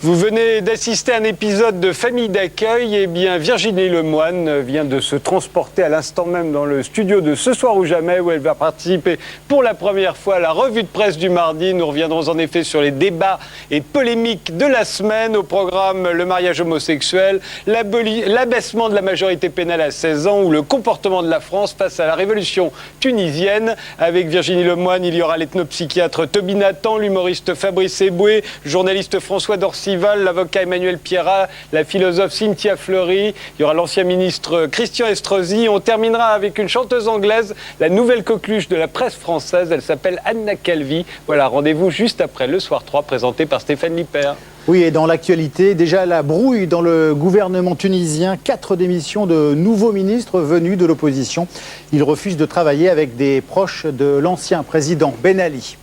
Vous venez d'assister à un épisode de Famille d'accueil. Eh bien, Virginie Lemoine vient de se transporter à l'instant même dans le studio de Ce soir ou jamais, où elle va participer pour la première fois à la revue de presse du mardi. Nous reviendrons en effet sur les débats et polémiques de la semaine. Au programme, le mariage homosexuel, l'abaissement de la majorité pénale à 16 ans ou le comportement de la France face à la révolution tunisienne. Avec Virginie Lemoine, il y aura l'ethnopsychiatre Toby Nathan, l'humoriste Fabrice Eboué, le journaliste François Dorcival, l'avocat Emmanuel Pierrat, la philosophe Cynthia Fleury, il y aura l'ancien ministre Christian Estrosi. On terminera avec une chanteuse anglaise, la nouvelle coqueluche de la presse française, elle s'appelle Anna Calvi. Voilà, rendez-vous juste après le Soir 3, présenté par Stéphane Lippert. Oui, et dans l'actualité, déjà la brouille dans le gouvernement tunisien, 4 démissions de nouveaux ministres venus de l'opposition. Ils refusent de travailler avec des proches de l'ancien président Ben Ali.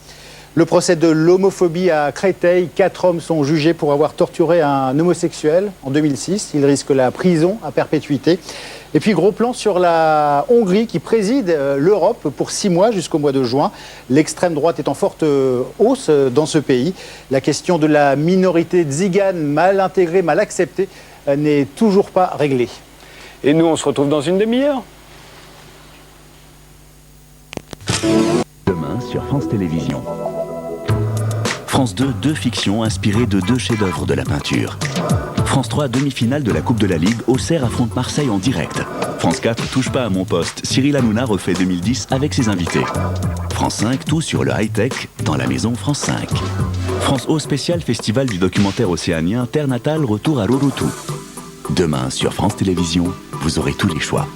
Le procès de l'homophobie à Créteil, 4 hommes sont jugés pour avoir torturé un homosexuel en 2006. Ils risquent la prison à perpétuité. Et puis gros plan sur la Hongrie qui préside l'Europe pour 6 mois jusqu'au mois de juin. L'extrême droite est en forte hausse dans ce pays. La question de la minorité tzigane mal intégrée, mal acceptée n'est toujours pas réglée. Et nous, on se retrouve dans une demi-heure. Demain sur France Télévisions. France 2, 2 fictions inspirées de 2 chefs-d'œuvre de la peinture. France 3, demi-finale de la Coupe de la Ligue, Auxerre affronte Marseille en direct. France 4, touche pas à mon poste, Cyril Hanouna refait 2010 avec ses invités. France 5, tout sur le high-tech dans la maison France 5. France O spécial festival du documentaire océanien, Terre natale, retour à Rurutu. Demain sur France Télévisions, vous aurez tous les choix.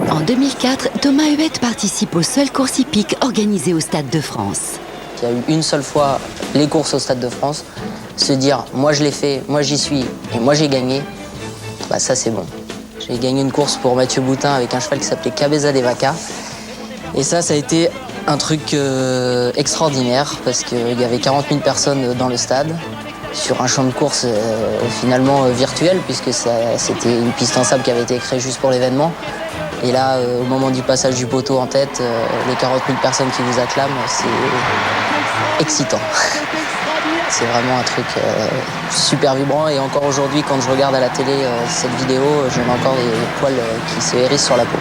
En 2004, Thomas Huette participe aux seules courses hippiques organisées au Stade de France. Il y a eu une seule fois les courses au Stade de France, se dire moi je l'ai fait, moi j'y suis et moi j'ai gagné, bah ça c'est bon. J'ai gagné une course pour Mathieu Boutin avec un cheval qui s'appelait Cabeza de Vaca. Et ça a été un truc extraordinaire parce qu'il y avait 40 000 personnes dans le stade sur un champ de course finalement virtuel puisque c'était une piste en sable qui avait été créée juste pour l'événement. Et là, au moment du passage du poteau en tête, les 40 000 personnes qui vous acclament, c'est excitant. C'est vraiment un truc super vibrant. Et encore aujourd'hui, quand je regarde à la télé cette vidéo, j'en ai encore des poils qui se hérissent sur la peau.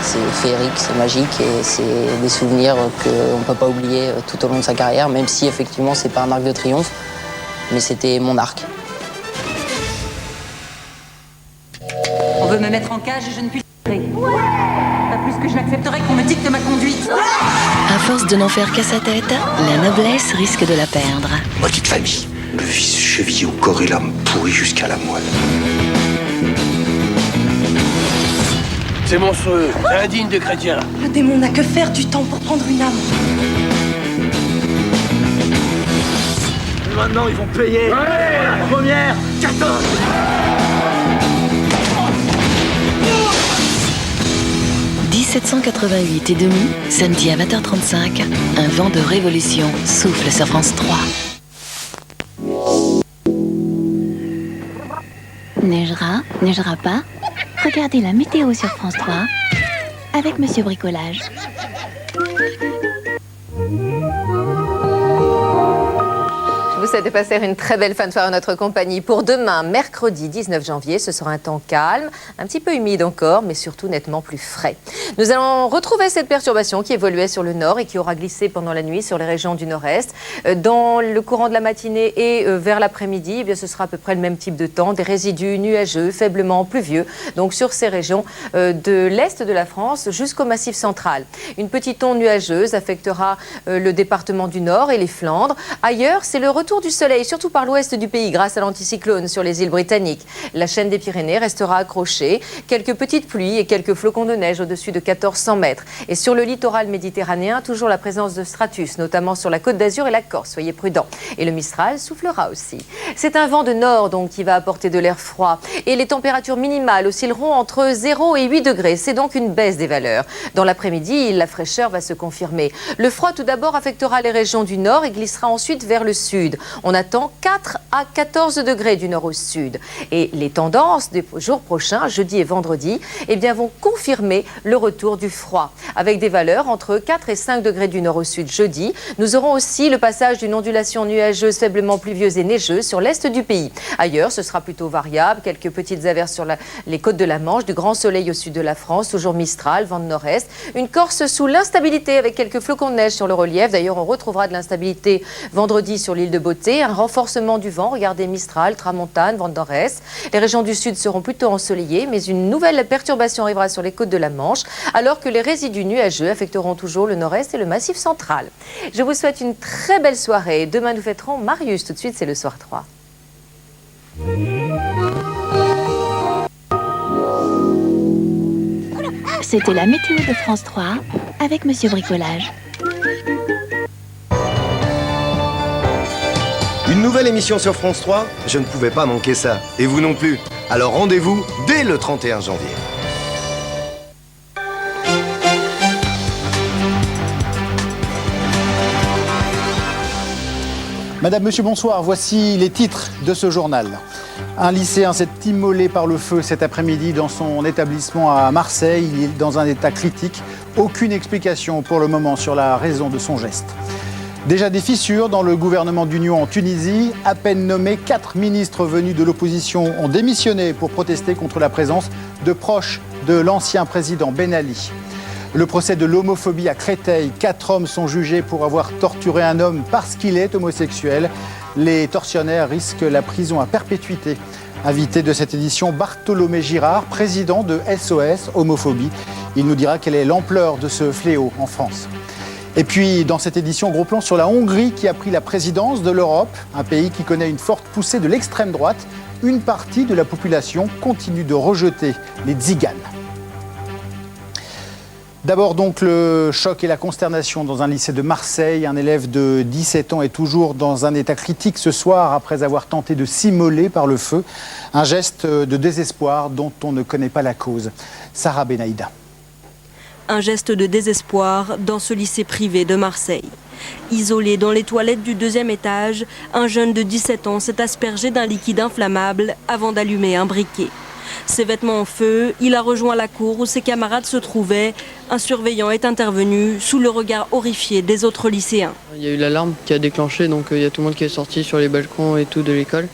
C'est féerique, c'est magique et c'est des souvenirs qu'on ne peut pas oublier tout au long de sa carrière, même si effectivement, c'est pas un arc de triomphe, mais c'était mon arc. On veut me mettre en cage et je ne puis pas plus que je n'accepterai qu'on me dicte ma conduite. À force de n'en faire qu'à sa tête, la noblesse risque de la perdre. Petite famille, le fils chevillé au corps et l'âme pourrie jusqu'à la moelle. C'est monstrueux, indigne de chrétien. Le démon n'a que faire du temps pour prendre une âme. Maintenant, ils vont payer. La première, 14. « 1788 et demi, samedi à 20h35, un vent de révolution souffle sur France 3. Neigera, neigera pas. Regardez la météo sur France 3 avec Monsieur Bricolage. Je vous souhaite de passer une très belle fin de soirée en notre compagnie. Pour demain, mercredi 19 janvier, ce sera un temps calme, un petit peu humide encore, mais surtout nettement plus frais. Nous allons retrouver cette perturbation qui évoluait sur le nord et qui aura glissé pendant la nuit sur les régions du nord-est. Dans le courant de la matinée et vers l'après-midi, eh bien, ce sera à peu près le même type de temps, des résidus nuageux, faiblement pluvieux, donc sur ces régions de l'est de la France jusqu'au Massif central. Une petite onde nuageuse affectera le département du Nord et les Flandres. Ailleurs, c'est le retour du soleil, surtout par l'ouest du pays, grâce à l'anticyclone sur les îles britanniques. La chaîne des Pyrénées restera accrochée. Quelques petites pluies et quelques flocons de neige au-dessus de 1400 mètres. Et sur le littoral méditerranéen, toujours la présence de stratus, notamment sur la Côte d'Azur et la Corse. Soyez prudents. Et le Mistral soufflera aussi. C'est un vent de nord donc qui va apporter de l'air froid. Et les températures minimales oscilleront entre 0 et 8 degrés. C'est donc une baisse des valeurs. Dans l'après-midi, la fraîcheur va se confirmer. Le froid tout d'abord affectera les régions du nord et glissera ensuite vers le sud. On attend 4 à 14 degrés du nord au sud. Et les tendances des jours prochains, jeudi et vendredi, eh bien, vont confirmer le retour du froid. Avec des valeurs entre 4 et 5 degrés du nord au sud jeudi. Nous aurons aussi le passage d'une ondulation nuageuse faiblement pluvieuse et neigeuse sur l'est du pays. Ailleurs, ce sera plutôt variable. Quelques petites averses sur les côtes de la Manche, du grand soleil au sud de la France, toujours Mistral, vent de nord-est. Une Corse sous l'instabilité avec quelques flocons de neige sur le relief. D'ailleurs, on retrouvera de l'instabilité vendredi sur l'île de Beauté. Un renforcement du vent. Regardez Mistral, Tramontane, vent de nord-est. Les régions du sud seront plutôt ensoleillées, mais une nouvelle perturbation arrivera sur les côtes de la Manche, alors que les résidus nuageux affecteront toujours le nord-est et le massif central. Je vous souhaite une très belle soirée. Demain, nous fêterons Marius. Tout de suite, c'est le Soir 3. C'était la météo de France 3 avec Monsieur Bricolage. Une nouvelle émission sur France 3, je ne pouvais pas manquer ça. Et vous non plus. Alors rendez-vous dès le 31 janvier. Madame, monsieur, bonsoir. Voici les titres de ce journal. Un lycéen s'est immolé par le feu cet après-midi dans son établissement à Marseille. Il est dans un état critique. Aucune explication pour le moment sur la raison de son geste. Déjà des fissures dans le gouvernement d'union en Tunisie. À peine nommés, 4 ministres venus de l'opposition ont démissionné pour protester contre la présence de proches de l'ancien président Ben Ali. Le procès de l'homophobie à Créteil. 4 hommes sont jugés pour avoir torturé un homme parce qu'il est homosexuel. Les tortionnaires risquent la prison à perpétuité. Invité de cette édition, Bartholomé Girard, président de SOS Homophobie. Il nous dira quelle est l'ampleur de ce fléau en France. Et puis, dans cette édition, gros plan sur la Hongrie qui a pris la présidence de l'Europe, un pays qui connaît une forte poussée de l'extrême droite. Une partie de la population continue de rejeter les tziganes. D'abord donc le choc et la consternation dans un lycée de Marseille. Un élève de 17 ans est toujours dans un état critique ce soir après avoir tenté de s'immoler par le feu. Un geste de désespoir dont on ne connaît pas la cause. Sarah Benaïda. Un geste de désespoir dans ce lycée privé de Marseille. Isolé dans les toilettes du 2e étage, un jeune de 17 ans s'est aspergé d'un liquide inflammable avant d'allumer un briquet. Ses vêtements en feu, il a rejoint la cour où ses camarades se trouvaient. Un surveillant est intervenu sous le regard horrifié des autres lycéens. Il y a eu l'alarme qui a déclenché, donc il y a tout le monde qui est sorti sur les balcons et tout de l'école.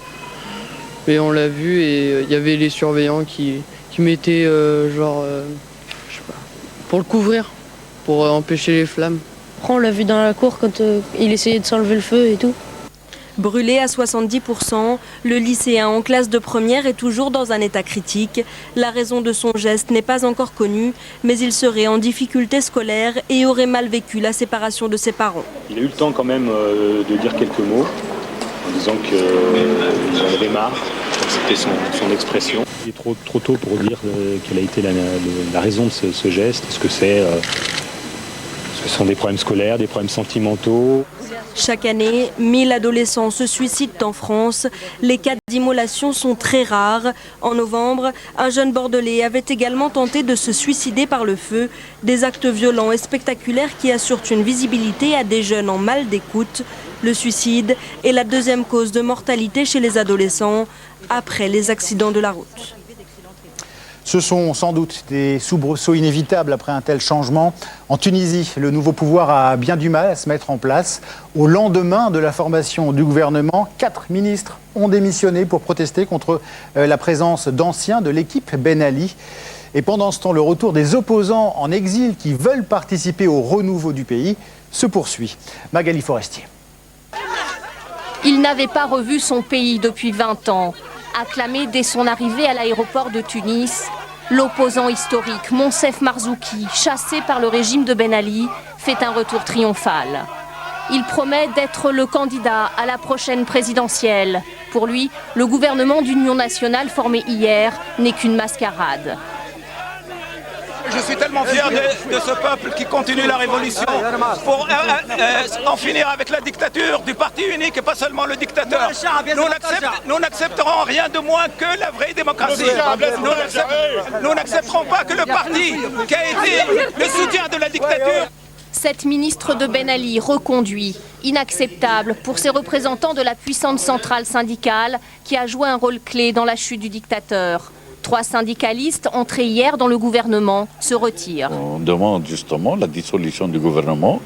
Et on l'a vu et il y avait les surveillants qui mettaient je sais pas, pour le couvrir, pour empêcher les flammes. On l'a vu dans la cour quand il essayait de s'enlever le feu et tout. Brûlé à 70%, le lycéen en classe de première est toujours dans un état critique. La raison de son geste n'est pas encore connue, mais il serait en difficulté scolaire et aurait mal vécu la séparation de ses parents. Il a eu le temps quand même de dire quelques mots, en disant qu'il en avait marre, c'était son expression. Il est trop tôt pour dire quelle a été la raison de ce geste. Est-ce que ce sont des problèmes scolaires, des problèmes sentimentaux? Chaque année, 1000 adolescents se suicident en France. Les cas d'immolation sont très rares. En novembre, un jeune Bordelais avait également tenté de se suicider par le feu. Des actes violents et spectaculaires qui assurent une visibilité à des jeunes en mal d'écoute. Le suicide est la 2e cause de mortalité chez les adolescents, après les accidents de la route. Ce sont sans doute des soubresauts inévitables après un tel changement. En Tunisie, le nouveau pouvoir a bien du mal à se mettre en place. Au lendemain de la formation du gouvernement, 4 ministres ont démissionné pour protester contre la présence d'anciens de l'équipe Ben Ali. Et pendant ce temps, le retour des opposants en exil qui veulent participer au renouveau du pays se poursuit. Magali Forestier. Il n'avait pas revu son pays depuis 20 ans. Acclamé dès son arrivée à l'aéroport de Tunis, l'opposant historique Monsef Marzouki, chassé par le régime de Ben Ali, fait un retour triomphal. Il promet d'être le candidat à la prochaine présidentielle. Pour lui, le gouvernement d'union nationale formé hier n'est qu'une mascarade. Je suis tellement fier de ce peuple qui continue la révolution pour en finir avec la dictature du parti unique et pas seulement le dictateur. Nous n'accepterons rien de moins que la vraie démocratie. Nous n'accepterons pas que le parti qui a été le soutien de la dictature 7 ministres de Ben Ali reconduits. Inacceptable pour ces représentants de la puissante centrale syndicale qui a joué un rôle clé dans la chute du dictateur. 3 syndicalistes entrés hier dans le gouvernement se retirent. On demande justement la dissolution du gouvernement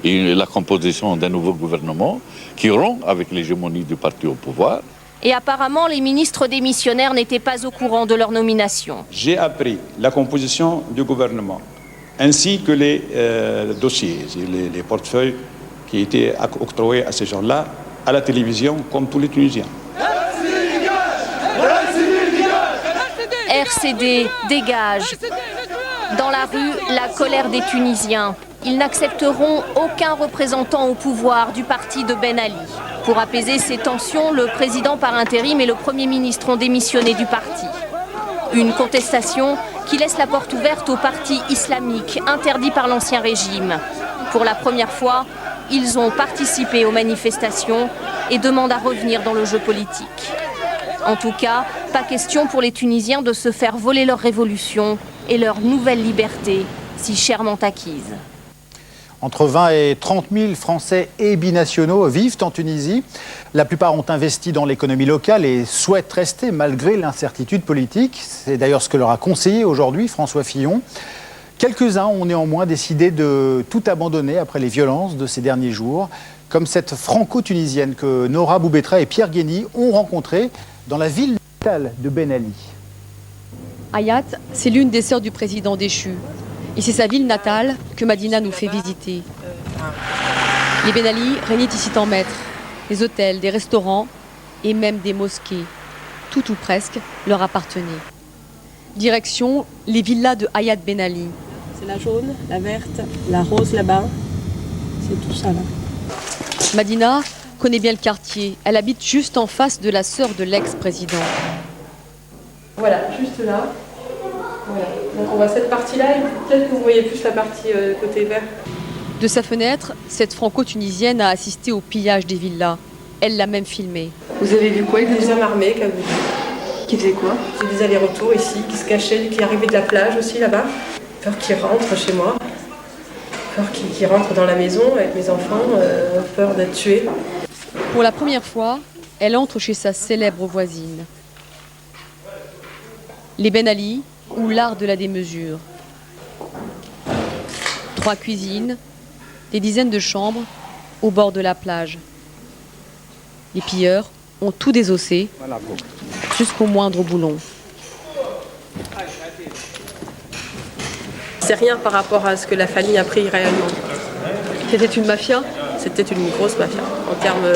et la composition d'un nouveau gouvernement qui rompt avec l'hégémonie du parti au pouvoir. Et apparemment, les ministres démissionnaires n'étaient pas au courant de leur nomination. J'ai appris la composition du gouvernement, ainsi que les dossiers, les portefeuilles qui étaient octroyés à ces gens-là à la télévision, comme tous les Tunisiens. RCD, dégage. Dans la rue, la colère des Tunisiens. Ils n'accepteront aucun représentant au pouvoir du parti de Ben Ali. Pour apaiser ces tensions, le président par intérim et le Premier ministre ont démissionné du parti. Une contestation qui laisse la porte ouverte au parti islamique, interdit par l'ancien régime. Pour la première fois, ils ont participé aux manifestations et demandent à revenir dans le jeu politique. En tout cas, pas question pour les Tunisiens de se faire voler leur révolution et leur nouvelle liberté, si chèrement acquise. Entre 20 et 30 000 Français et binationaux vivent en Tunisie. La plupart ont investi dans l'économie locale et souhaitent rester malgré l'incertitude politique. C'est d'ailleurs ce que leur a conseillé aujourd'hui François Fillon. Quelques-uns ont néanmoins décidé de tout abandonner après les violences de ces derniers jours, comme cette franco-tunisienne que Nora Boubetra et Pierre Guény ont rencontrée dans la ville natale de Ben Ali. Hayat, c'est l'une des sœurs du président déchu. Et c'est sa ville natale que Madina nous fait visiter. Les Ben Ali régnaient ici en maître. Les hôtels, des restaurants et même des mosquées. Tout ou presque leur appartenait. Direction les villas de Hayat Ben Ali. C'est la jaune, la verte, la rose là-bas. C'est tout ça là. Madina connaît bien le quartier. Elle habite juste en face de la sœur de l'ex-président. Voilà, juste là. Voilà. Donc on voit cette partie-là et peut-être que vous voyez plus la partie côté vert. De sa fenêtre, cette franco-tunisienne a assisté au pillage des villas. Elle l'a même filmé. Vous avez vu quoi avec des hommes armés qui faisaient quoi? J'ai des allers-retours ici, qui se cachaient, qui arrivaient de la plage aussi là-bas. Peur qu'ils rentrent chez moi. Peur qu'ils rentrent dans la maison avec mes enfants. Peur d'être tués. Pour la première fois, elle entre chez sa célèbre voisine. Les Ben Ali, ou l'art de la démesure. 3 cuisines, des dizaines de chambres au bord de la plage. Les pilleurs ont tout désossé, jusqu'au moindre boulon. C'est rien par rapport à ce que la famille a pris réellement. C'était une mafia? C'était une grosse mafia, en termes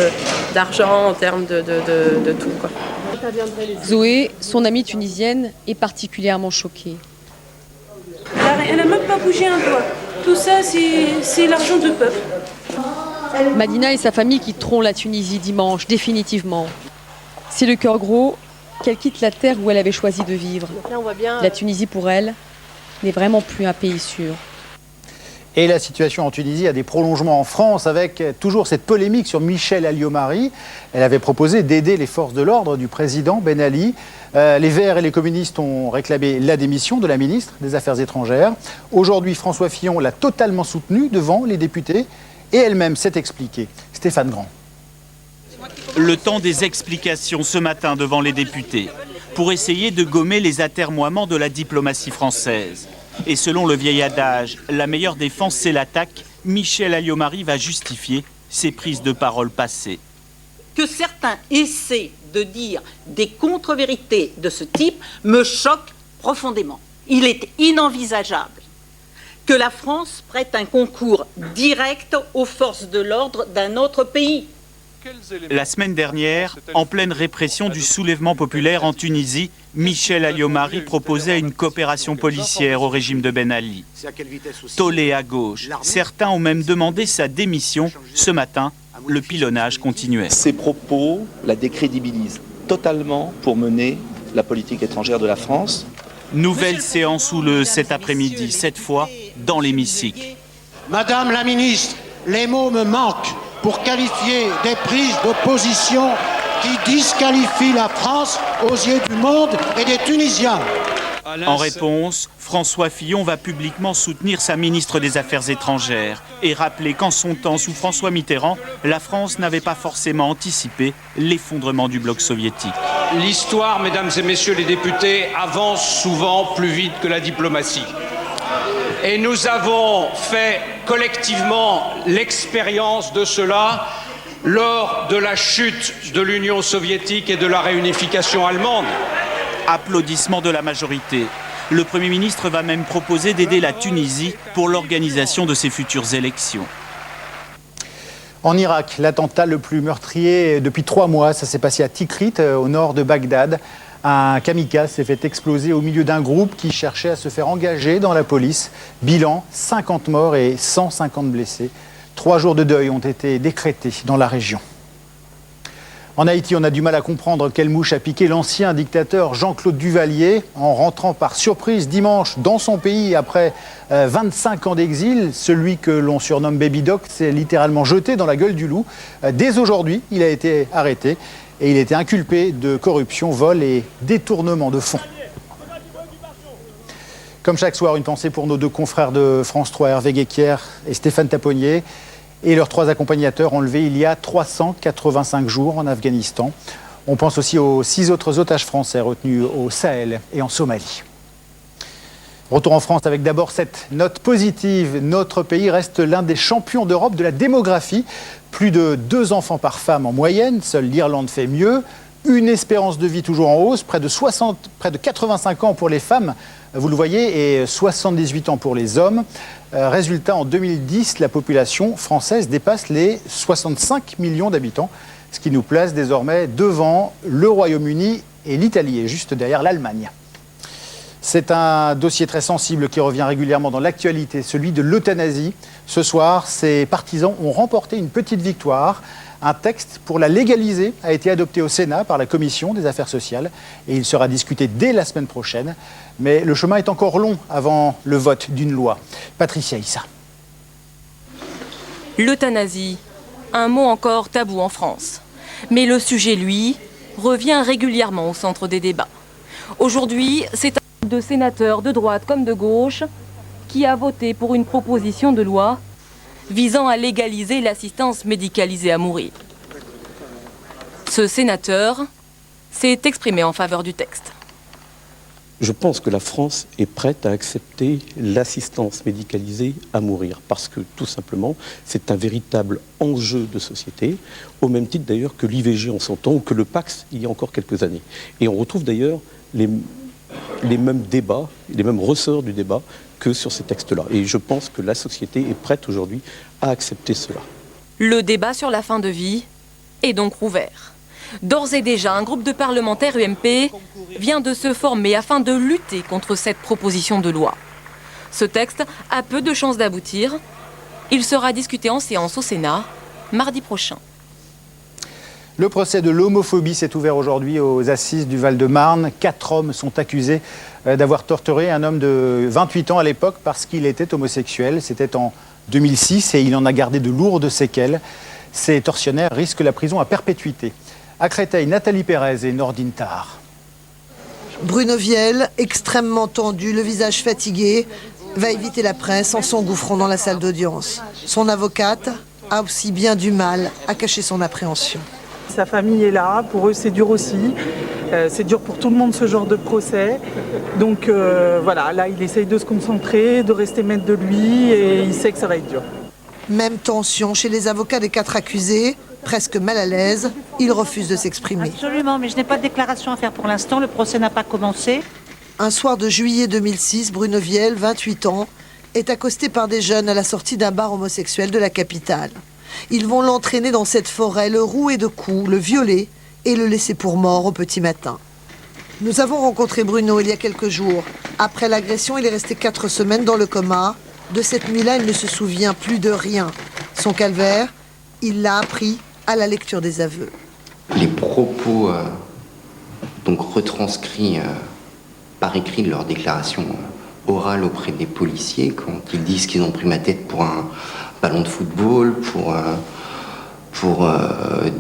d'argent, en termes de tout, quoi. Zoé, son amie tunisienne, est particulièrement choquée. Elle n'a même pas bougé un doigt. Tout ça, c'est l'argent du peuple. Madina et sa famille quitteront la Tunisie dimanche, définitivement. C'est le cœur gros qu'elle quitte la terre où elle avait choisi de vivre. Là, on voit bien, la Tunisie, pour elle, n'est vraiment plus un pays sûr. Et la situation en Tunisie a des prolongements en France avec toujours cette polémique sur Michèle Alliot-Marie. Elle avait proposé d'aider les forces de l'ordre du président Ben Ali. Les Verts et les communistes ont réclamé la démission de la ministre des Affaires étrangères. Aujourd'hui, François Fillon l'a totalement soutenue devant les députés et elle-même s'est expliquée. Stéphane Grand. Le temps des explications ce matin devant les députés pour essayer de gommer les atermoiements de la diplomatie française. Et selon le vieil adage, la meilleure défense c'est l'attaque, Michèle Alliot-Marie va justifier ses prises de parole passées. Que certains essaient de dire des contre-vérités de ce type me choque profondément. Il est inenvisageable que la France prête un concours direct aux forces de l'ordre d'un autre pays. La semaine dernière, en pleine répression du soulèvement populaire en Tunisie, Michèle Alliot-Marie proposait une coopération policière au régime de Ben Ali. Tollé à gauche, certains ont même demandé sa démission. Ce matin, le pilonnage continuait. Ces propos la décrédibilisent totalement pour mener la politique étrangère de la France. Nouvelle séance sous le cet après-midi, cette fois dans l'hémicycle. Madame la ministre, les mots me manquent pour qualifier des prises de position qui disqualifient la France aux yeux du monde et des Tunisiens. En réponse, François Fillon va publiquement soutenir sa ministre des Affaires étrangères et rappeler qu'en son temps, sous François Mitterrand, la France n'avait pas forcément anticipé l'effondrement du bloc soviétique. L'histoire, mesdames et messieurs les députés, avance souvent plus vite que la diplomatie. Et nous avons fait collectivement l'expérience de cela lors de la chute de l'Union soviétique et de la réunification allemande. Applaudissements de la majorité. Le Premier ministre va même proposer d'aider la Tunisie pour l'organisation de ses futures élections. En Irak, l'attentat le plus meurtrier depuis 3 mois, ça s'est passé à Tikrit, au nord de Bagdad. Un kamikaze s'est fait exploser au milieu d'un groupe qui cherchait à se faire engager dans la police. Bilan, 50 morts et 150 blessés. 3 jours de deuil ont été décrétés dans la région. En Haïti, on a du mal à comprendre quelle mouche a piqué l'ancien dictateur Jean-Claude Duvalier en rentrant par surprise dimanche dans son pays après 25 ans d'exil. Celui que l'on surnomme Baby Doc s'est littéralement jeté dans la gueule du loup. Dès aujourd'hui, il a été arrêté et il était inculpé de corruption, vol et détournement de fonds. Comme chaque soir, une pensée pour nos 2 confrères de France 3, Hervé Guéquière et Stéphane Taponnier, et leurs 3 accompagnateurs enlevés il y a 385 jours en Afghanistan. On pense aussi aux 6 autres otages français retenus au Sahel et en Somalie. Retour en France avec d'abord cette note positive. Notre pays reste l'un des champions d'Europe de la démographie. Plus de 2 enfants par femme en moyenne. Seule l'Irlande fait mieux. Une espérance de vie toujours en hausse. Près de 85 ans pour les femmes, vous le voyez, et 78 ans pour les hommes. Résultat, en 2010, la population française dépasse les 65 millions d'habitants, ce qui nous place désormais devant le Royaume-Uni et l'Italie, et juste derrière l'Allemagne. C'est un dossier très sensible qui revient régulièrement dans l'actualité, celui de l'euthanasie. Ce soir, ses partisans ont remporté une petite victoire. Un texte pour la légaliser a été adopté au Sénat par la Commission des Affaires sociales et il sera discuté dès la semaine prochaine. Mais le chemin est encore long avant le vote d'une loi. Patricia Issa. L'euthanasie, un mot encore tabou en France. Mais le sujet, lui, revient régulièrement au centre des débats. Aujourd'hui, c'est un groupe de sénateurs de droite comme de gauche qui a voté pour une proposition de loi visant à légaliser l'assistance médicalisée à mourir. Ce sénateur s'est exprimé en faveur du texte. Je pense que la France est prête à accepter l'assistance médicalisée à mourir parce que tout simplement c'est un véritable enjeu de société, au même titre d'ailleurs que l'IVG en son temps ou que le Pacs il y a encore quelques années. Et on retrouve d'ailleurs les mêmes débats, les mêmes ressorts du débat que sur ces textes-là. Et je pense que la société est prête aujourd'hui à accepter cela. Le débat sur la fin de vie est donc rouvert. D'ores et déjà, un groupe de parlementaires UMP vient de se former afin de lutter contre cette proposition de loi. Ce texte a peu de chances d'aboutir. Il sera discuté en séance au Sénat mardi prochain. Le procès de l'homophobie s'est ouvert aujourd'hui aux assises du Val-de-Marne. 4 hommes sont accusés d'avoir torturé un homme de 28 ans à l'époque parce qu'il était homosexuel. C'était en 2006 et il en a gardé de lourdes séquelles. Ces tortionnaires risquent la prison à perpétuité. À Créteil, Nathalie Pérez et Nordine Tahar. Bruno Viel, extrêmement tendu, le visage fatigué, va éviter la presse en s'engouffrant dans la salle d'audience. Son avocate a aussi bien du mal à cacher son appréhension. Sa famille est là, pour eux c'est dur aussi, c'est dur pour tout le monde ce genre de procès. Donc voilà, là il essaye de se concentrer, de rester maître de lui et il sait que ça va être dur. Même tension chez les avocats des 4 accusés, presque mal à l'aise, ils refusent de s'exprimer. Absolument, mais je n'ai pas de déclaration à faire pour l'instant, le procès n'a pas commencé. Un soir de juillet 2006, Bruno Viel, 28 ans, est accosté par des jeunes à la sortie d'un bar homosexuel de la capitale. Ils vont l'entraîner dans cette forêt, le rouer de coups, le violer et le laisser pour mort au petit matin. Nous avons rencontré Bruno il y a quelques jours. Après l'agression, il est resté 4 semaines dans le coma. De cette nuit-là, il ne se souvient plus de rien. Son calvaire, il l'a appris à la lecture des aveux. Les propos donc retranscrits par écrit de leur déclaration orale auprès des policiers, quand ils disent qu'ils ont pris ma tête pour un ballon de football, pour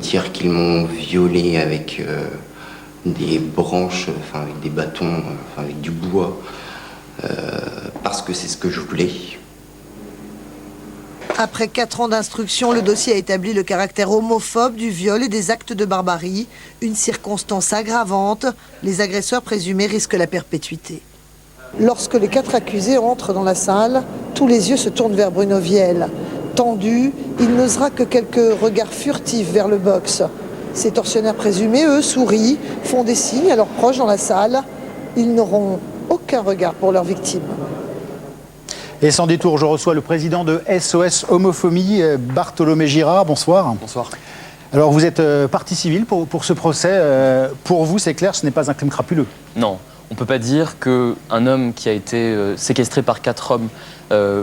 dire qu'ils m'ont violé avec des branches, avec des bâtons, avec du bois, parce que c'est ce que je voulais. Après 4 ans d'instruction, le dossier a établi le caractère homophobe du viol et des actes de barbarie, une circonstance aggravante. Les agresseurs présumés risquent la perpétuité. Lorsque les 4 accusés entrent dans la salle, tous les yeux se tournent vers Bruno Viel. Tendu, il n'osera que quelques regards furtifs vers le box. Ces tortionnaires présumés, eux, sourient, font des signes à leurs proches dans la salle. Ils n'auront aucun regard pour leurs victimes. Et sans détour, je reçois le président de SOS Homophobie, Bartholomé Girard. Bonsoir. Bonsoir. Alors vous êtes partie civile pour ce procès. Pour vous, c'est clair, ce n'est pas un crime crapuleux. Non, on ne peut pas dire qu'un homme qui a été séquestré par 4 hommes,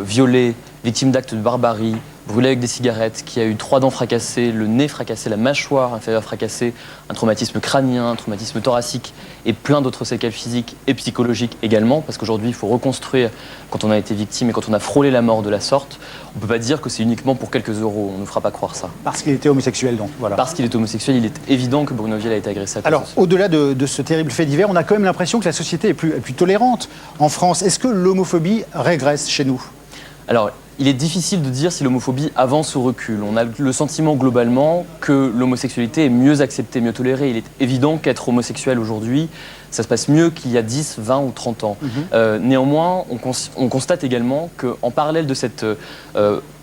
violé, victime d'actes de barbarie, brûlé avec des cigarettes, qui a eu 3 dents fracassées, le nez fracassé, la mâchoire inférieure fracassée, un traumatisme crânien, un traumatisme thoracique et plein d'autres séquelles physiques et psychologiques également, parce qu'aujourd'hui il faut reconstruire quand on a été victime et quand on a frôlé la mort de la sorte. On ne peut pas dire que c'est uniquement pour quelques euros, on ne nous fera pas croire ça. Parce qu'il était homosexuel donc, voilà. Parce qu'il est homosexuel, il est évident que Bruno Viel a été agressé à cause Alors, de ça. au-delà de ce terrible fait divers, on a quand même l'impression que la société est plus tolérante en France. Est-ce que l'homophobie régresse chez nous ? Alors, il est difficile de dire si l'homophobie avance ou recule. On a le sentiment globalement que l'homosexualité est mieux acceptée, mieux tolérée. Il est évident qu'être homosexuel aujourd'hui, ça se passe mieux qu'il y a 10, 20 ou 30 ans. Néanmoins, on constate également qu'en parallèle de cette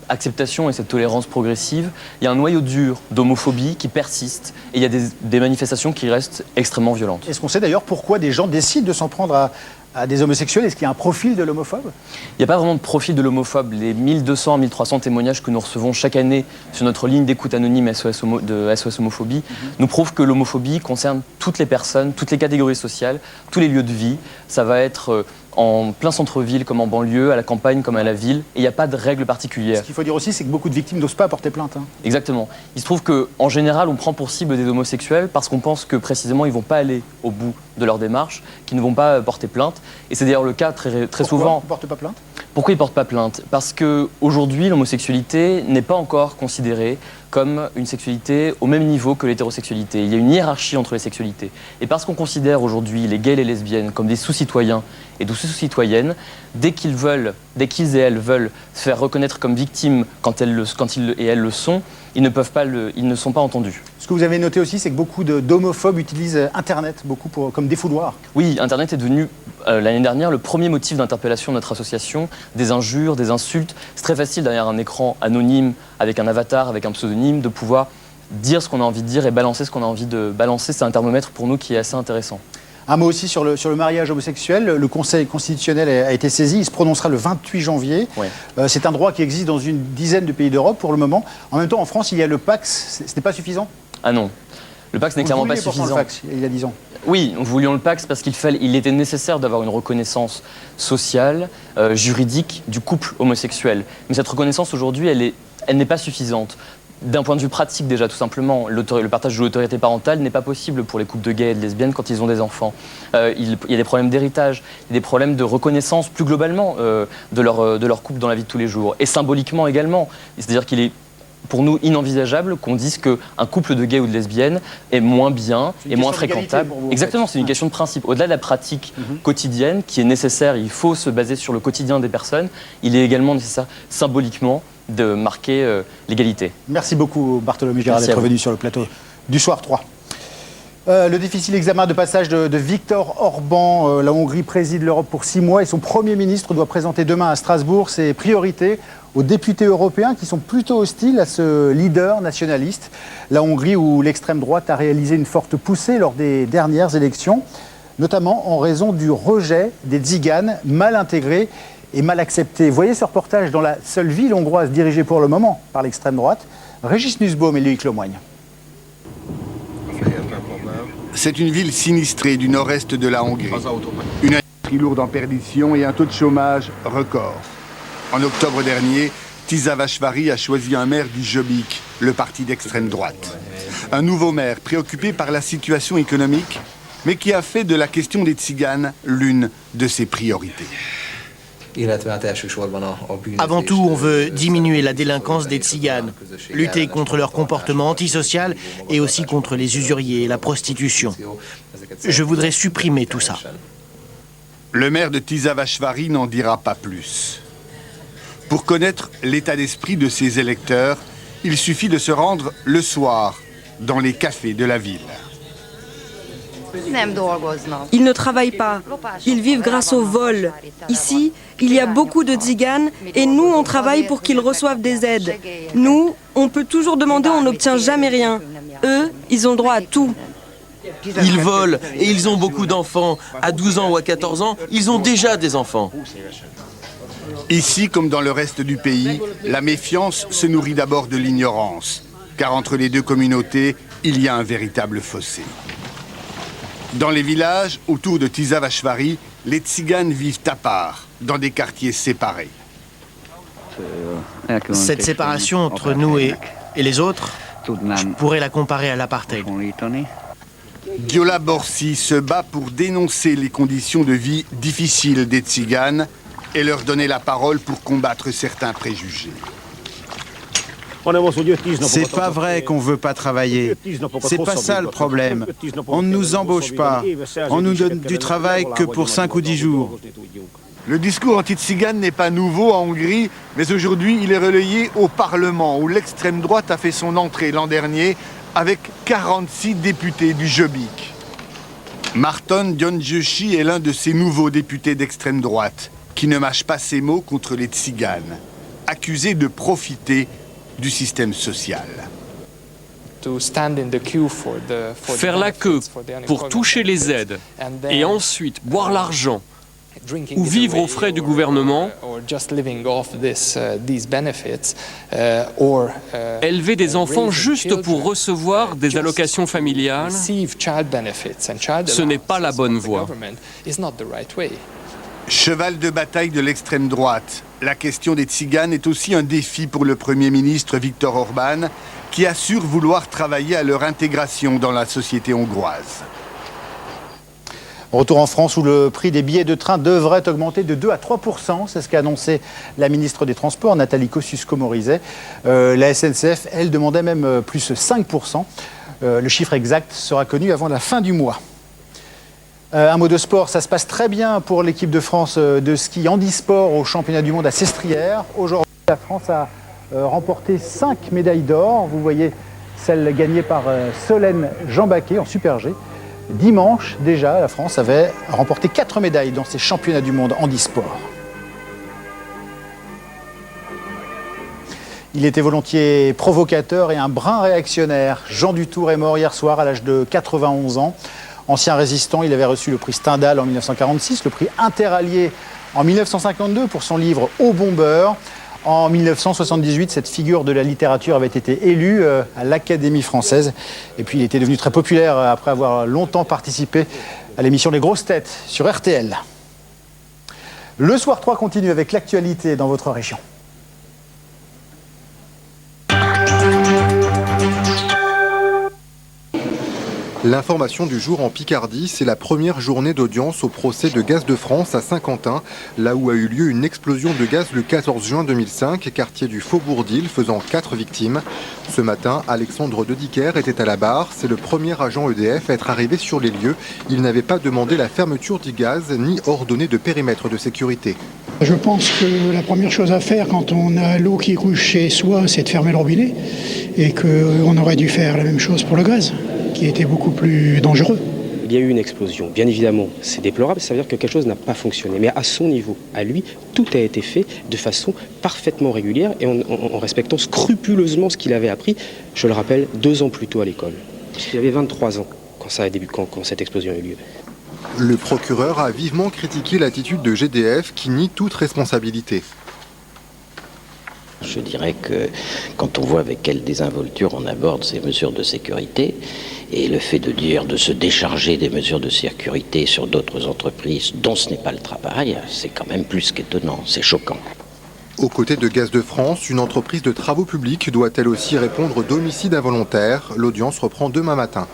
acceptation et cette tolérance progressive, il y a un noyau dur d'homophobie qui persiste et il y a des manifestations qui restent extrêmement violentes. Est-ce qu'on sait d'ailleurs pourquoi des gens décident de s'en prendre à des homosexuels? Est-ce qu'il y a un profil de l'homophobe? Il n'y a pas vraiment de profil de l'homophobe. Les 1200 à 1300 témoignages que nous recevons chaque année sur notre ligne d'écoute anonyme de SOS Homophobie nous prouvent que l'homophobie concerne toutes les personnes, toutes les catégories sociales, tous les lieux de vie. Ça va être en plein centre-ville comme en banlieue, à la campagne comme à la ville, et il n'y a pas de règle particulière. Ce qu'il faut dire aussi, c'est que beaucoup de victimes n'osent pas porter plainte. Exactement. Il se trouve qu'en général, on prend pour cible des homosexuels parce qu'on pense que précisément, ils ne vont pas aller au bout de leur démarche, qu'ils ne vont pas porter plainte. Et c'est d'ailleurs le cas très souvent. Pourquoi ils ne portent pas plainte? Pourquoi ils ne portent pas plainte? Parce qu'aujourd'hui, l'homosexualité n'est pas encore considérée comme une sexualité au même niveau que l'hétérosexualité. Il y a une hiérarchie entre les sexualités. Et parce qu'on considère aujourd'hui les gays et les lesbiennes comme des sous-citoyens et des sous-citoyennes, dès qu'ils et elles veulent se faire reconnaître comme victimes quand ils et elles le sont, ils ne sont pas entendus. Ce que vous avez noté aussi, c'est que beaucoup d'homophobes utilisent Internet comme défouloir. Oui, Internet est devenu l'année dernière le premier motif d'interpellation de notre association. Des injures, des insultes. C'est très facile derrière un écran anonyme, avec un avatar, avec un pseudonyme, de pouvoir dire ce qu'on a envie de dire et balancer ce qu'on a envie de balancer. C'est un thermomètre pour nous qui est assez intéressant. Un mot aussi sur le mariage homosexuel. Le Conseil constitutionnel a été saisi. Il se prononcera le 28 janvier. Ouais. C'est un droit qui existe dans une dizaine de pays d'Europe pour le moment. En même temps, en France, il y a le Pacs. Ce n'est pas suffisant? Ah non. Le Pacs n'est clairement pas suffisant. Le Pacs, il y a 10 ans. Oui, nous voulions le Pacs parce qu'il était nécessaire d'avoir une reconnaissance sociale, juridique du couple homosexuel. Mais cette reconnaissance aujourd'hui, elle n'est pas suffisante. D'un point de vue pratique déjà, tout simplement, le partage de l'autorité parentale n'est pas possible pour les couples de gays et de lesbiennes quand ils ont des enfants. Il y a des problèmes d'héritage, il y a des problèmes de reconnaissance plus globalement de leur couple dans la vie de tous les jours. Et symboliquement également. C'est-à-dire qu'il est pour nous inenvisageable qu'on dise qu'un couple de gays ou de lesbiennes est moins bien et moins fréquentable. Exactement, c'est une question de principe. Au-delà de la pratique quotidienne qui est nécessaire, il faut se baser sur le quotidien des personnes, il est également nécessaire symboliquement de marquer l'égalité. Merci beaucoup Bartholomé Girard d'être venu sur le plateau du Soir 3. Le difficile examen de passage de Viktor Orban. La Hongrie préside l'Europe pour 6 mois et son Premier ministre doit présenter demain à Strasbourg ses priorités aux députés européens qui sont plutôt hostiles à ce leader nationaliste. La Hongrie où l'extrême droite a réalisé une forte poussée lors des dernières élections, notamment en raison du rejet des tziganes mal intégrés et mal acceptés. Voyez ce reportage dans la seule ville hongroise dirigée pour le moment par l'extrême droite. Régis Nussbaum et Loïc Lemoigne. C'est une ville sinistrée du nord-est de la Hongrie. Une industrie lourde en perdition et un taux de chômage record. En octobre dernier, Tisza Vashvari a choisi un maire du Jobbik, le parti d'extrême droite. Un nouveau maire préoccupé par la situation économique, mais qui a fait de la question des tziganes l'une de ses priorités. Avant tout, on veut diminuer la délinquance des tziganes, lutter contre leur comportement antisocial et aussi contre les usuriers et la prostitution. Je voudrais supprimer tout ça. Le maire de Tiszavasvári n'en dira pas plus. Pour connaître l'état d'esprit de ses électeurs, il suffit de se rendre le soir dans les cafés de la ville. Ils ne travaillent pas. Ils vivent grâce au vol. Ici, il y a beaucoup de tziganes et nous, on travaille pour qu'ils reçoivent des aides. Nous, on peut toujours demander, on n'obtient jamais rien. Eux, ils ont droit à tout. Ils volent et ils ont beaucoup d'enfants. À 12 ans ou à 14 ans, ils ont déjà des enfants. Ici, comme dans le reste du pays, la méfiance se nourrit d'abord de l'ignorance, car entre les deux communautés, il y a un véritable fossé. Dans les villages autour de Tiszavasvári, les tziganes vivent à part, dans des quartiers séparés. Cette séparation entre nous et les autres, je pourrais la comparer à l'apartheid. Gyula Borsi se bat pour dénoncer les conditions de vie difficiles des tziganes et leur donner la parole pour combattre certains préjugés. C'est pas vrai qu'on veut pas travailler. C'est pas ça le problème. On ne nous embauche pas. On nous donne du travail que pour 5 ou 10 jours. Le discours anti-tzigane n'est pas nouveau en Hongrie, mais aujourd'hui il est relayé au Parlement, où l'extrême droite a fait son entrée l'an dernier avec 46 députés du Jobbik. Márton Gyöngyösi est l'un de ces nouveaux députés d'extrême droite, qui ne mâche pas ses mots contre les tziganes, accusés de profiter du système social. Faire la queue pour toucher les aides et ensuite boire l'argent ou vivre aux frais du gouvernement, élever des enfants juste pour recevoir des allocations familiales, ce n'est pas la bonne voie. Cheval de bataille de l'extrême droite, la question des tziganes est aussi un défi pour le Premier ministre Viktor Orbán, qui assure vouloir travailler à leur intégration dans la société hongroise. Retour en France où le prix des billets de train devrait augmenter de 2 à 3%. C'est ce qu'a annoncé la ministre des Transports, Nathalie Kosciusko-Morizet. La SNCF, elle, demandait même plus 5%. Le chiffre exact sera connu avant la fin du mois. Un mot de sport, ça se passe très bien pour l'équipe de France de ski handisport au championnat du monde à Sestrières. Aujourd'hui, la France a remporté 5 médailles d'or. Vous voyez celle gagnée par Solène Jean-Baquet en Super G. Dimanche, déjà, la France avait remporté 4 médailles dans ces championnats du monde handisport. Il était volontiers provocateur et un brin réactionnaire. Jean Dutour est mort hier soir à l'âge de 91 ans. Ancien résistant, il avait reçu le prix Stendhal en 1946, le prix Interallié en 1952 pour son livre Au bombeur. En 1978, cette figure de la littérature avait été élue à l'Académie française. Et puis il était devenu très populaire après avoir longtemps participé à l'émission Les Grosses Têtes sur RTL. Le Soir 3 continue avec l'actualité dans votre région. L'information du jour en Picardie, c'est la première journée d'audience au procès de Gaz de France à Saint-Quentin, là où a eu lieu une explosion de gaz le 14 juin 2005, quartier du Faubourg d'Ille, faisant 4 victimes. Ce matin, Alexandre Dediker était à la barre. C'est le premier agent EDF à être arrivé sur les lieux. Il n'avait pas demandé la fermeture du gaz ni ordonné de périmètre de sécurité. Je pense que la première chose à faire quand on a l'eau qui coule chez soi, c'est de fermer le robinet et qu'on aurait dû faire la même chose pour le gaz, qui était beaucoup plus dangereux. Il y a eu une explosion, bien évidemment, c'est déplorable, ça veut dire que quelque chose n'a pas fonctionné. Mais à son niveau, à lui, tout a été fait de façon parfaitement régulière et en respectant scrupuleusement ce qu'il avait appris, je le rappelle, 2 ans plus tôt à l'école. Il avait 23 ans quand cette explosion a eu lieu. Le procureur a vivement critiqué l'attitude de GDF qui nie toute responsabilité. Je dirais que quand on voit avec quelle désinvolture on aborde ces mesures de sécurité, et le fait de se décharger des mesures de sécurité sur d'autres entreprises dont ce n'est pas le travail, c'est quand même plus qu'étonnant, c'est choquant. Aux côtés de Gaz de France, une entreprise de travaux publics doit elle aussi répondre d'homicide involontaire. L'audience reprend demain matin.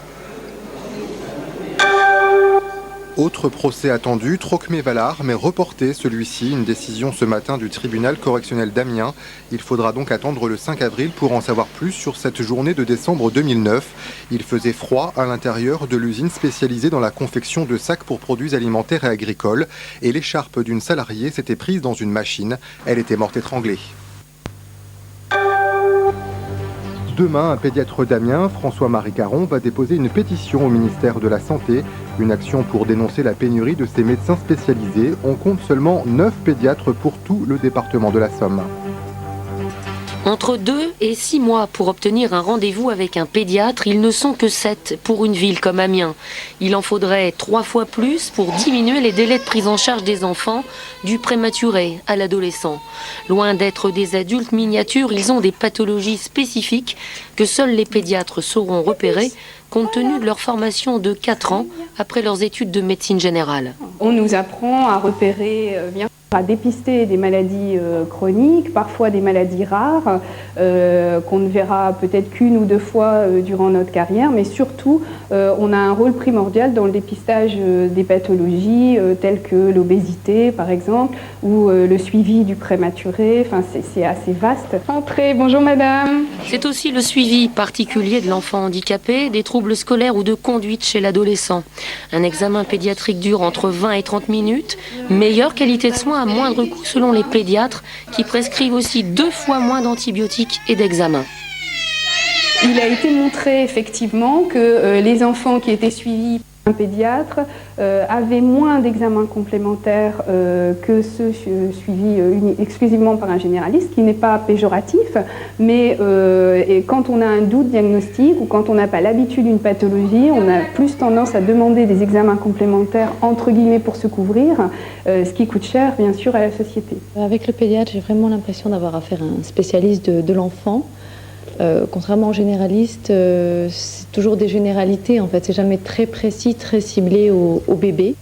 Autre procès attendu, Trocmé-Valar, mais reporté celui-ci, une décision ce matin du tribunal correctionnel d'Amiens. Il faudra donc attendre le 5 avril pour en savoir plus sur cette journée de décembre 2009. Il faisait froid à l'intérieur de l'usine spécialisée dans la confection de sacs pour produits alimentaires et agricoles et l'écharpe d'une salariée s'était prise dans une machine. Elle était morte étranglée. Demain, un pédiatre d'Amiens, François-Marie Caron, va déposer une pétition au ministère de la Santé. Une action pour dénoncer la pénurie de ces médecins spécialisés. On compte seulement 9 pédiatres pour tout le département de la Somme. Entre 2 et 6 mois pour obtenir un rendez-vous avec un pédiatre, ils ne sont que 7 pour une ville comme Amiens. Il en faudrait 3 fois plus pour diminuer les délais de prise en charge des enfants, du prématuré à l'adolescent. Loin d'être des adultes miniatures, ils ont des pathologies spécifiques que seuls les pédiatres sauront repérer compte tenu de leur formation de 4 ans après leurs études de médecine générale. On nous apprend à repérer bien à dépister des maladies chroniques, parfois des maladies rares, qu'on ne verra peut-être qu'une ou 2 fois durant notre carrière, mais surtout, on a un rôle primordial dans le dépistage des pathologies telles que l'obésité, par exemple, ou le suivi du prématuré. Enfin, c'est assez vaste. Entrez, bonjour madame. C'est aussi le suivi particulier de l'enfant handicapé, des troubles scolaires ou de conduite chez l'adolescent. Un examen pédiatrique dure entre 20 et 30 minutes, meilleure qualité de soins à moindre coût selon les pédiatres qui prescrivent aussi 2 fois moins d'antibiotiques et d'examens. Il a été montré effectivement que les enfants qui étaient suivis par un pédiatre avaient moins d'examens complémentaires que ceux suivis exclusivement par un généraliste, qui n'est pas péjoratif, mais quand on a un doute diagnostique ou quand on n'a pas l'habitude d'une pathologie, on a plus tendance à demander des examens complémentaires entre guillemets pour se couvrir, ce qui coûte cher bien sûr à la société. Avec le pédiatre, j'ai vraiment l'impression d'avoir affaire à un spécialiste de l'enfant. Contrairement aux généralistes, c'est toujours des généralités, en fait, c'est jamais très précis, très ciblé au bébé.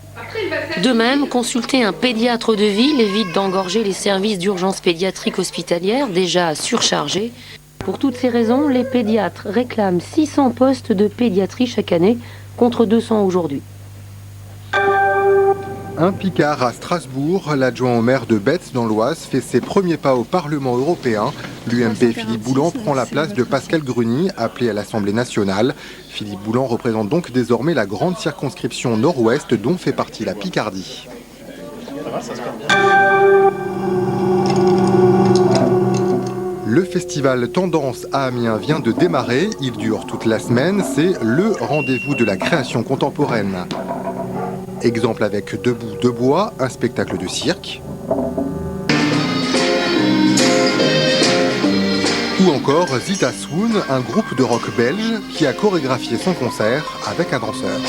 De même, consulter un pédiatre de ville évite d'engorger les services d'urgence pédiatrique hospitalière, déjà surchargés. Pour toutes ces raisons, les pédiatres réclament 600 postes de pédiatrie chaque année, contre 200 aujourd'hui. Un Picard à Strasbourg, l'adjoint au maire de Betz dans l'Oise fait ses premiers pas au Parlement européen. L'UMP Philippe Boulan prend la place de Pascal Gruny, appelé à l'Assemblée nationale. Philippe Boulan représente donc désormais la grande circonscription nord-ouest dont fait partie la Picardie. Le festival Tendance à Amiens vient de démarrer. Il dure toute la semaine. C'est le rendez-vous de la création contemporaine. Exemple avec Debout de bois, un spectacle de cirque. Ou encore Zita Swoon, un groupe de rock belge qui a chorégraphié son concert avec un danseur.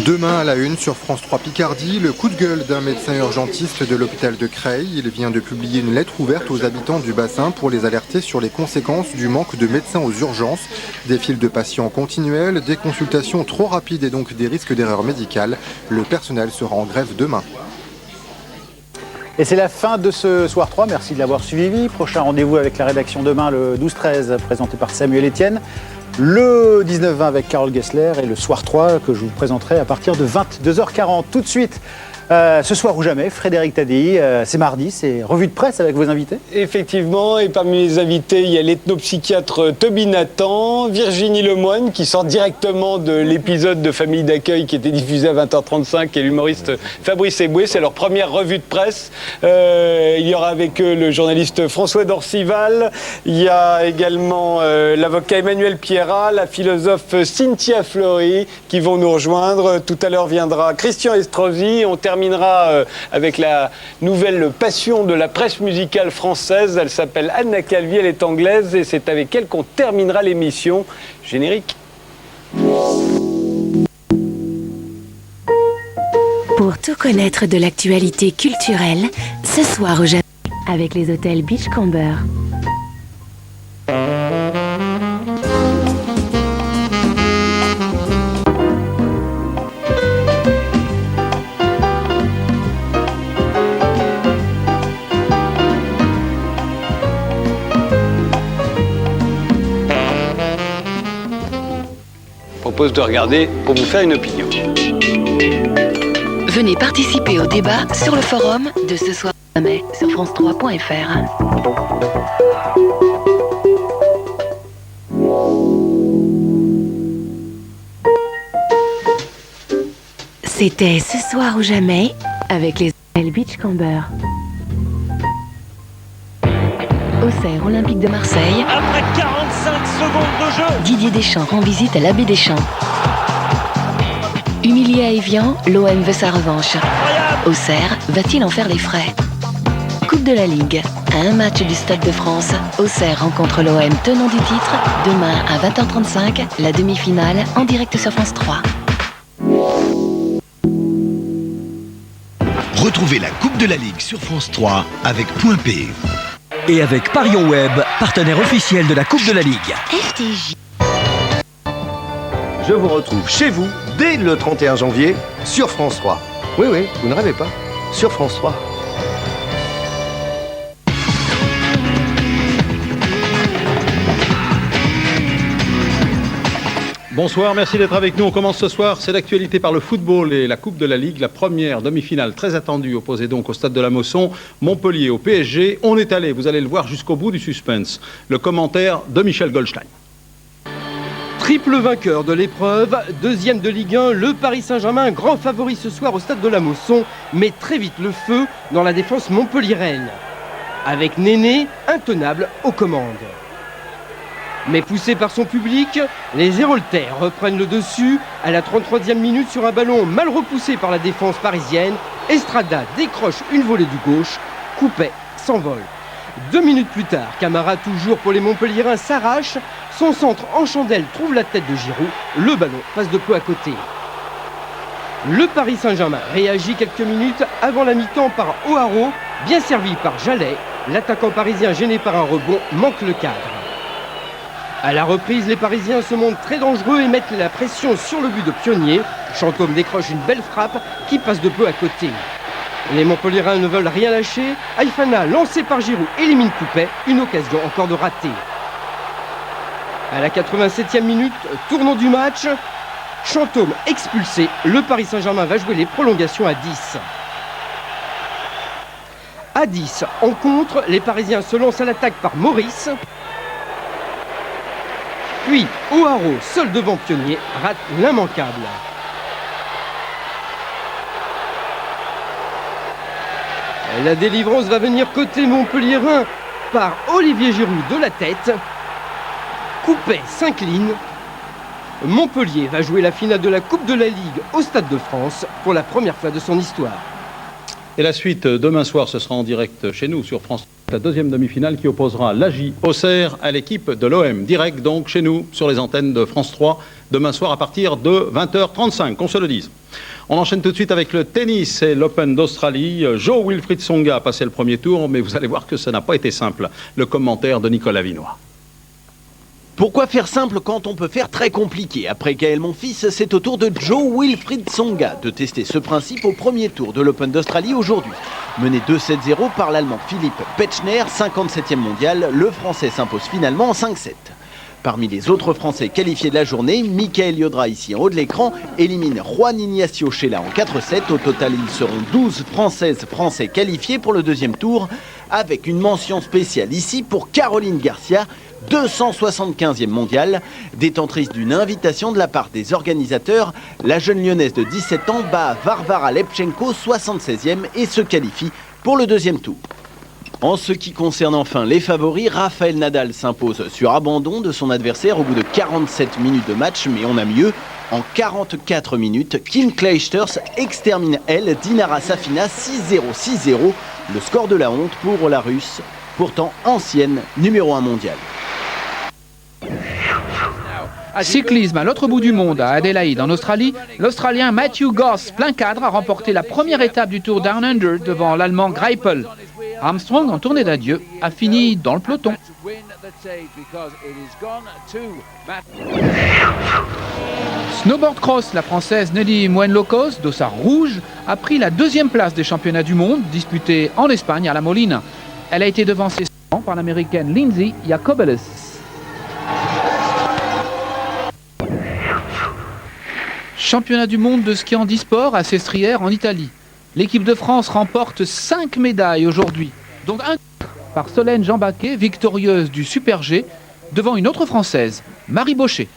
Demain à la une sur France 3 Picardie, le coup de gueule d'un médecin urgentiste de l'hôpital de Creil. Il vient de publier une lettre ouverte aux habitants du bassin pour les alerter sur les conséquences du manque de médecins aux urgences. Des files de patients continuelles, des consultations trop rapides et donc des risques d'erreur médicale. Le personnel sera en grève demain. Et c'est la fin de ce Soir 3, merci de l'avoir suivi. Prochain rendez-vous avec la rédaction demain, le 12-13, présenté par Samuel Etienne. Le 19-20 avec Carole Gessler et le Soir 3 que je vous présenterai à partir de 22h40. Tout de suite, ce soir ou jamais, Frédéric Tadei, c'est mardi, c'est revue de presse avec vos invités. Effectivement, et parmi les invités, il y a l'ethnopsychiatre Toby Nathan, Virginie Lemoine qui sort directement de l'épisode de Famille d'accueil qui était diffusé à 20h35 et l'humoriste Fabrice Eboué, c'est leur première revue de presse. Il y aura avec eux le journaliste François Dorcival, il y a également l'avocat Emmanuel Pierrat, la philosophe Cynthia Fleury qui vont nous rejoindre. Tout à l'heure viendra Christian Estrosi, on terminera avec la nouvelle passion de la presse musicale française. Elle s'appelle Anna Calvi, elle est anglaise et c'est avec elle qu'on terminera l'émission. Générique. Pour tout connaître de l'actualité culturelle, ce soir au Japon, avec les hôtels Beachcomber. propose de regarder pour vous faire une opinion. Venez participer au débat sur le forum de ce soir jamais sur france3.fr. C'était Ce soir ou jamais avec les hôtels Beachcomber. Auxerre Olympique de Marseille. Après 45 secondes de jeu, Didier Deschamps rend visite à l'abbé Deschamps. Humilié à Évian, l'OM veut sa revanche. Auxerre va-t-il en faire les frais? Coupe de la Ligue. À un match du Stade de France, Auxerre rencontre l'OM tenant du titre. Demain à 20h35, la demi-finale en direct sur France 3. Retrouvez la Coupe de la Ligue sur France 3 avec Point P. Et avec Parion Web, partenaire officiel de la Coupe de la Ligue. FTJ. Je vous retrouve chez vous dès le 31 janvier sur France 3. Oui, oui, vous ne rêvez pas. Sur France 3. Bonsoir, merci d'être avec nous. On commence ce soir, c'est l'actualité par le football et la Coupe de la Ligue. La première demi-finale très attendue opposée donc au Stade de la Mosson, Montpellier au PSG. On est allé, vous allez le voir, jusqu'au bout du suspense. Le commentaire de Michel Goldstein. Triple vainqueur de l'épreuve, deuxième de Ligue 1, le Paris Saint-Germain, grand favori ce soir au Stade de la Mosson, met très vite le feu dans la défense montpelliéraine. Avec Néné, intenable aux commandes. Mais poussé par son public, les Héroltais reprennent le dessus à la 33e minute sur un ballon mal repoussé par la défense parisienne. Estrada décroche une volée du gauche, Coupet s'envole. 2 minutes plus tard, Camara, toujours pour les Montpelliérains, s'arrache. Son centre en chandelle trouve la tête de Giroud. Le ballon passe de peu à côté. Le Paris Saint-Germain réagit quelques minutes avant la mi-temps par O'Haro, bien servi par Jallet. L'attaquant parisien gêné par un rebond manque le cadre. À la reprise, les Parisiens se montrent très dangereux et mettent la pression sur le but de Pionnier. Chantôme décroche une belle frappe qui passe de peu à côté. Les Montpelliérains ne veulent rien lâcher. Aïfana, lancé par Giroud, élimine Coupet. Une occasion encore de rater. À la 87e minute, tournant du match, Chantôme expulsé. Le Paris Saint-Germain va jouer les prolongations à 10. À 10, en contre, les Parisiens se lancent à l'attaque par Maurice. Puis, O'Haro, seul devant Pionnier, rate l'immanquable. La délivrance va venir côté montpelliérain par Olivier Giroud de la tête. Coupet s'incline. Montpellier va jouer la finale de la Coupe de la Ligue au Stade de France pour la première fois de son histoire. Et la suite, demain soir, ce sera en direct chez nous sur France 3. La deuxième demi-finale qui opposera l'AJ Auxerre à l'équipe de l'OM. Direct donc chez nous sur les antennes de France 3 demain soir à partir de 20h35, qu'on se le dise. On enchaîne tout de suite avec le tennis et l'Open d'Australie. Jo-Wilfried Tsonga a passé le premier tour, mais vous allez voir que ça n'a pas été simple. Le commentaire de Nicolas Vinois. Pourquoi faire simple quand on peut faire très compliqué? Après Gaël Monfils, c'est au tour de Jo-Wilfried Tsonga de tester ce principe au premier tour de l'Open d'Australie aujourd'hui. Mené 2-7-0 par l'Allemand Philippe Petschner, 57e mondial, le Français s'impose finalement en 5-7. Parmi les autres Français qualifiés de la journée, Mickaël Yodra, ici en haut de l'écran, élimine Juan Ignacio Chela en 4-7. Au total, ils seront 12 Français qualifiés pour le deuxième tour, avec une mention spéciale ici pour Caroline Garcia, 275e mondiale, détentrice d'une invitation de la part des organisateurs. La jeune lyonnaise de 17 ans bat Varvara Lepchenko, 76e, et se qualifie pour le deuxième tour. En ce qui concerne enfin les favoris, Rafael Nadal s'impose sur abandon de son adversaire au bout de 47 minutes de match, mais on a mieux. En 44 minutes, Kim Clijsters extermine elle Dinara Safina 6-0, 6-0, le score de la honte pour la Russe, pourtant ancienne numéro 1 mondiale. Cyclisme à l'autre bout du monde, à Adélaïde en Australie, l'Australien Matthew Goss, plein cadre, a remporté la première étape du Tour Down Under devant l'Allemand Greipel. Armstrong, en tournée d'adieu, a fini dans le peloton. Snowboard cross, la Française Nelly Moen-Locos, dossard rouge, a pris la deuxième place des championnats du monde disputés en Espagne à La Molina. Elle a été devancée par l'Américaine Lindsay Jacobellis. Championnat du monde de ski handisport à Sestrières en Italie. L'équipe de France remporte 5 médailles aujourd'hui, dont un par Solène Jean-Baquet, victorieuse du Super G, devant une autre Française, Marie Baucher.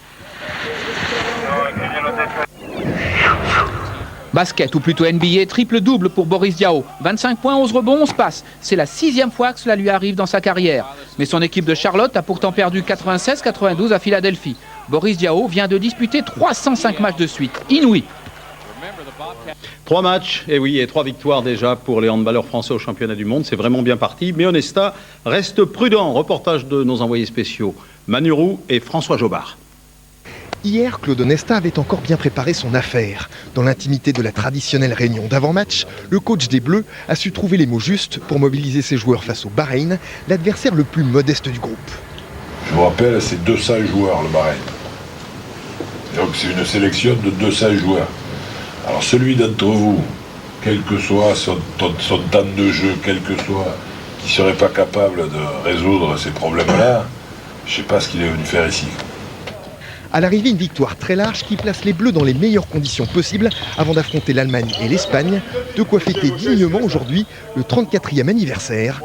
Basket, ou plutôt NBA, triple-double pour Boris Diaw. 25 points, 11 rebonds, 11 passes. C'est la 6e fois que cela lui arrive dans sa carrière. Mais son équipe de Charlotte a pourtant perdu 96-92 à Philadelphie. Boris Diaw vient de disputer 305 matchs de suite. Inouï. 3 matchs, et oui, et 3 victoires déjà pour les handballeurs français au championnat du monde. C'est vraiment bien parti. Mais Onesta reste prudent. Reportage de nos envoyés spéciaux, Manu Roux et François Jobard. Hier, Claude Onesta avait encore bien préparé son affaire. Dans l'intimité de la traditionnelle réunion d'avant-match, le coach des Bleus a su trouver les mots justes pour mobiliser ses joueurs face au Bahreïn, l'adversaire le plus modeste du groupe. Je vous rappelle, c'est 200 joueurs le Bahreïn. Donc c'est une sélection de 200 joueurs. Alors celui d'entre vous, quel que soit son temps de jeu, quel que soit, qui ne serait pas capable de résoudre ces problèmes-là, je ne sais pas ce qu'il est venu faire ici. À l'arrivée, une victoire très large qui place les Bleus dans les meilleures conditions possibles avant d'affronter l'Allemagne et l'Espagne, de quoi fêter dignement aujourd'hui le 34e anniversaire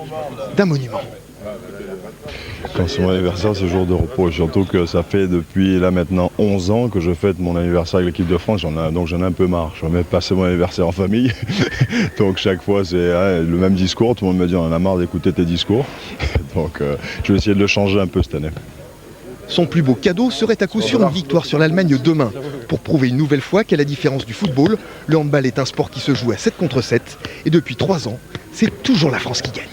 d'un monument. Quand c'est mon anniversaire, c'est jour de repos. Surtout que ça fait depuis là maintenant 11 ans que je fête mon anniversaire avec l'équipe de France. Donc j'en ai un peu marre. Je vais même passer mon anniversaire en famille. Donc chaque fois c'est le même discours. Tout le monde me dit on en a marre d'écouter tes discours. Donc je vais essayer de le changer un peu cette année. Son plus beau cadeau serait à coup sûr une victoire sur l'Allemagne demain. Pour prouver une nouvelle fois qu'à la différence du football, le handball est un sport qui se joue à 7 contre 7. Et depuis 3 ans, c'est toujours la France qui gagne.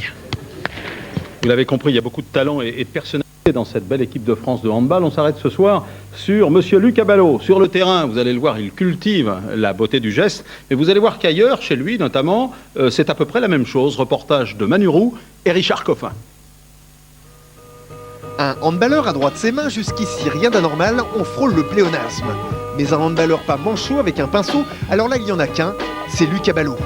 Vous l'avez compris, il y a beaucoup de talent et de personnalité dans cette belle équipe de France de handball. On s'arrête ce soir sur monsieur Luc Abalo. Sur le terrain, vous allez le voir, il cultive la beauté du geste. Mais vous allez voir qu'ailleurs, chez lui notamment, c'est à peu près la même chose. Reportage de Manu Roux et Richard Coffin. Un handballeur a droit de ses mains, jusqu'ici rien d'anormal, on frôle le pléonasme. Mais un handballeur pas manchot avec un pinceau, alors là il n'y en a qu'un, c'est Luc Abalo.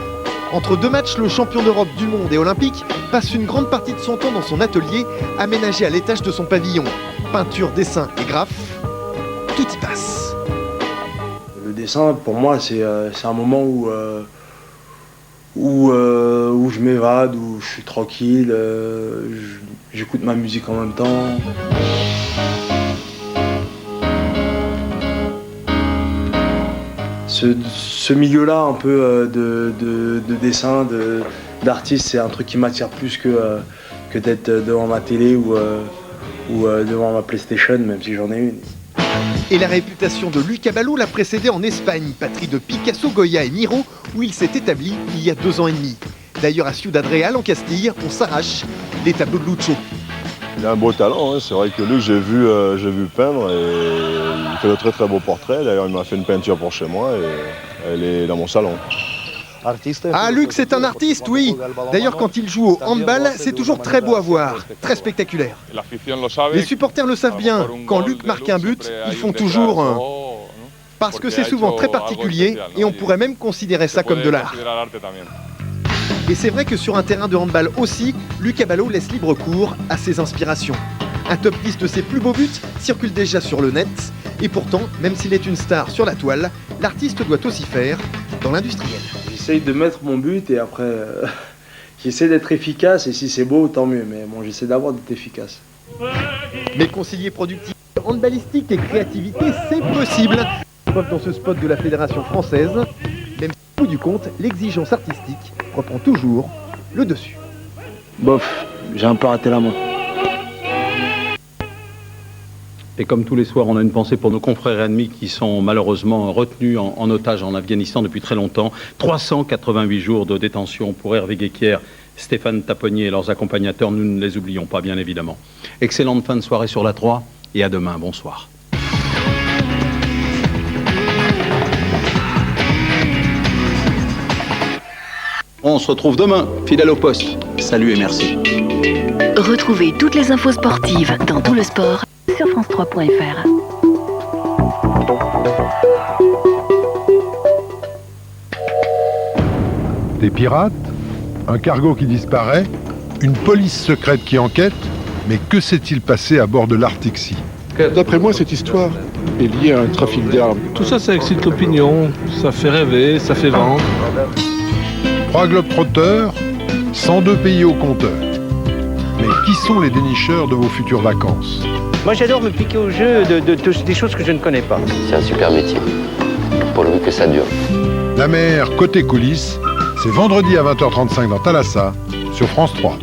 Entre 2 matchs, le champion d'Europe du monde et olympique passe une grande partie de son temps dans son atelier, aménagé à l'étage de son pavillon. Peinture, dessin et graphe, tout y passe. Le dessin, pour moi, c'est un moment où je m'évade, où je suis tranquille, j'écoute ma musique en même temps. Ce milieu-là, un peu de dessin, d'artiste, c'est un truc qui m'attire plus que d'être devant ma télé ou devant ma PlayStation, même si j'en ai une. Et la réputation de Luc Abalo l'a précédé en Espagne, patrie de Picasso, Goya et Miro, où il s'est établi il y a 2 ans et demi. D'ailleurs, à Ciudad Real, en Castille, on s'arrache les tableaux de Lucho. Il a un beau talent, hein. C'est vrai que Luc, j'ai vu peindre et il fait de très très beaux portraits. D'ailleurs, il m'a fait une peinture pour chez moi et elle est dans mon salon. Ah, Luc, c'est un artiste, oui. D'ailleurs, quand il joue au handball, c'est toujours très beau à voir, très spectaculaire. Les supporters le savent bien, quand Luc marque un but, ils font toujours parce que c'est souvent très particulier et on pourrait même considérer ça comme de l'art. Et c'est vrai que sur un terrain de handball aussi, Luc Abalo laisse libre cours à ses inspirations. Un top list de ses plus beaux buts circule déjà sur le net. Et pourtant, même s'il est une star sur la toile, l'artiste doit aussi faire dans l'industriel. J'essaye de mettre mon but et après, j'essaie d'être efficace. Et si c'est beau, tant mieux. Mais bon, j'essaie d'abord d'être efficace. Mais concilier productivité, handballistique et créativité, c'est possible. Preuve dans ce spot de la Fédération française, même si au bout du compte, l'exigence artistique reprend toujours le dessus. Bof, j'ai un peu raté la main. Et comme tous les soirs, on a une pensée pour nos confrères ennemis qui sont malheureusement retenus en otage en Afghanistan depuis très longtemps. 388 jours de détention pour Hervé Guéquière, Stéphane Taponnier et leurs accompagnateurs. Nous ne les oublions pas, bien évidemment. Excellente fin de soirée sur la 3 et à demain. Bonsoir. On se retrouve demain, fidèle au poste. Salut et merci. Retrouvez toutes les infos sportives dans tout le sport sur France3.fr. Des pirates, un cargo qui disparaît, une police secrète qui enquête, mais que s'est-il passé à bord de l'Arctic Sea ? D'après moi, cette histoire est liée à un trafic d'armes. Tout ça, ça excite l'opinion, ça fait rêver, ça fait vendre. 3 globetrotters, 102 pays au compteur. Mais qui sont les dénicheurs de vos futures vacances? Moi, j'adore me piquer au jeu des choses que je ne connais pas. C'est un super métier, pourvu que ça dure. La mer côté coulisses, c'est vendredi à 20h35 dans Thalassa, sur France 3.